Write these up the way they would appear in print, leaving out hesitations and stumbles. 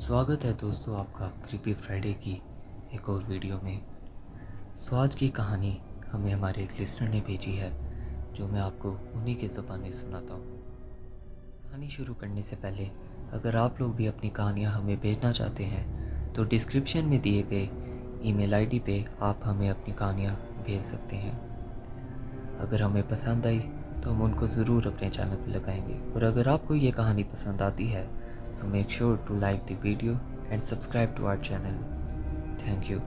स्वागत है दोस्तों आपका क्रीपी फ्राइडे की एक और वीडियो में। आज की कहानी हमें हमारे एक लिसनर ने भेजी है, जो मैं आपको उन्हीं के ज़बानी सुनाता हूँ। कहानी शुरू करने से पहले अगर आप लोग भी अपनी कहानियाँ हमें भेजना चाहते हैं तो डिस्क्रिप्शन में दिए गए ईमेल आईडी पे आप हमें अपनी कहानियाँ भेज सकते हैं। अगर हमें पसंद आई तो हम उनको ज़रूर अपने चैनल पर लगाएंगे, और अगर आपको ये कहानी पसंद आती है so make sure to like the video and subscribe to our channel. Thank you.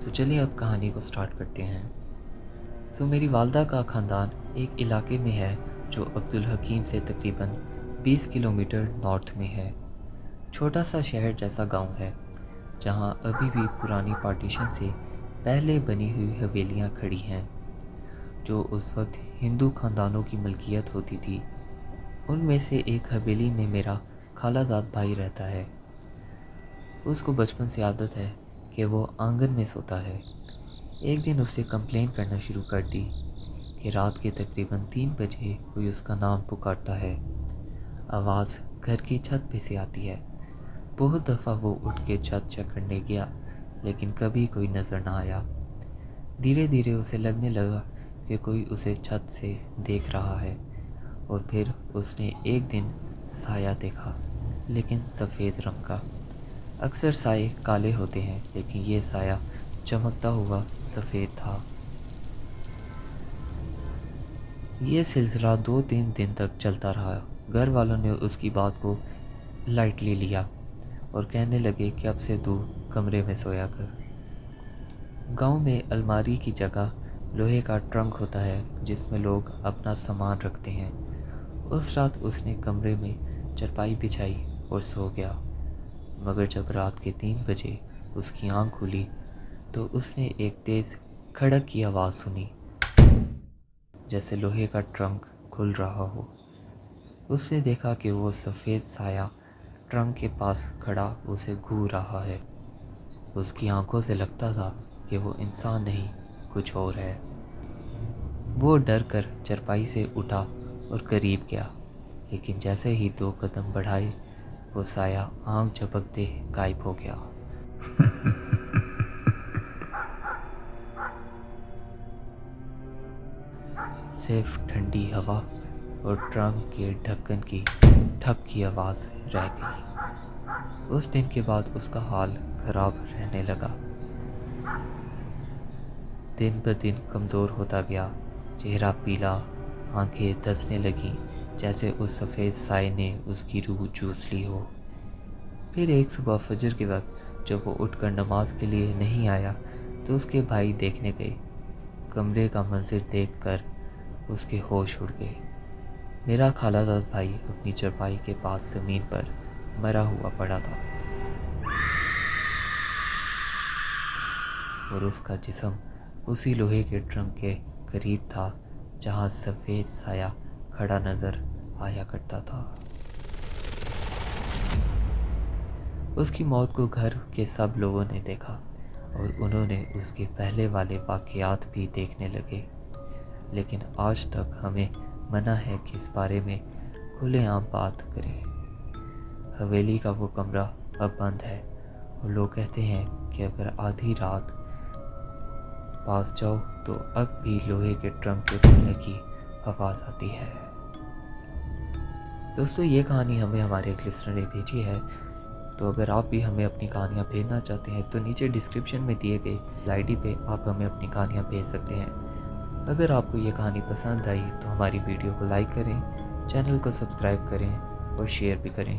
तो चलिए अब कहानी को स्टार्ट करते हैं। मेरी वालदा का ख़ानदान एक इलाके में है जो अब्दुल हकीम से तकरीबन 20 किलोमीटर नॉर्थ में है। छोटा सा शहर जैसा गांव है जहां अभी भी पुरानी पार्टीशन से पहले बनी हुई हवेलियां खड़ी हैं, जो उस वक्त हिंदू ख़ानदानों की मलकियत होती थी। उनमें से एक हवेली में मेरा खालाजाद भाई रहता है। उसको बचपन से आदत है कि वो आंगन में सोता है। एक दिन उससे कंप्लेन करना शुरू कर दी कि रात के तकरीबन 3 बजे कोई उसका नाम पुकारता है। आवाज़ घर की छत पे से आती है। बहुत दफ़ा वो उठ के छत चेक करने गया, लेकिन कभी कोई नज़र ना आया। धीरे धीरे उसे लगने लगा कि कोई उसे छत से देख रहा है, और फिर उसने एक दिन साया देखा, लेकिन सफ़ेद रंग का। अक्सर साए काले होते हैं, लेकिन ये साया चमकता हुआ सफ़ेद था। ये सिलसिला 2-3 दिन तक चलता रहा। घर वालों ने उसकी बात को लाइटली लिया और कहने लगे कि अब से तू कमरे में सोया कर। गांव में अलमारी की जगह लोहे का ट्रंक होता है जिसमें लोग अपना सामान रखते हैं। उस रात उसने कमरे में चारपाई बिछाई और सो गया, मगर जब रात के 3 बजे उसकी आंख खुली तो उसने एक तेज़ खड़क की आवाज़ सुनी, जैसे लोहे का ट्रंक खुल रहा हो। उसने देखा कि वो सफ़ेद साया ट्रंक के पास खड़ा उसे घूर रहा है। उसकी आंखों से लगता था कि वो इंसान नहीं, कुछ और है। वो डर कर चारपाई से उठा और करीब गया, लेकिन जैसे ही 2 कदम बढ़ाए वो साया आंख झपकते गायब हो गया। सिर्फ ठंडी हवा और ट्रंक के ढक्कन की ठप की आवाज़ रह गई। उस दिन के बाद उसका हाल खराब रहने लगा। दिन ब दिन कमज़ोर होता गया, चेहरा पीला, आंखें धंसने लगीं, जैसे उस सफ़ेद साए ने उसकी रूह चूस ली हो। फिर एक सुबह फजर के वक्त जब वो उठकर नमाज के लिए नहीं आया तो उसके भाई देखने गए। कमरे का मंजर देखकर उसके होश उड़ गए। मेरा खालाजाद भाई अपनी चारपाई के पास ज़मीन पर मरा हुआ पड़ा था, और उसका जिस्म उसी लोहे के ट्रंक के करीब था जहां सफ़ेद साया खड़ा नज़र आया करता था। उसकी मौत को घर के सब लोगों ने देखा, और उन्होंने उसके पहले वाले वाक़यात भी देखने लगे, लेकिन आज तक हमें मना है कि इस बारे में खुलेआम बात करें। हवेली का वो कमरा अब बंद है, और लोग कहते हैं कि अगर आधी रात पास जाओ तो अब भी लोहे के ट्रंक के खुलने की आवाज़ आती है। दोस्तों, ये कहानी हमें हमारे एक लिसनर ने भेजी है। तो अगर आप भी हमें अपनी कहानियाँ भेजना चाहते हैं तो नीचे डिस्क्रिप्शन में दिए गए आईडी पे आप हमें अपनी कहानियाँ भेज सकते हैं। अगर आपको ये कहानी पसंद आई तो हमारी वीडियो को लाइक करें, चैनल को सब्सक्राइब करें और शेयर भी करें।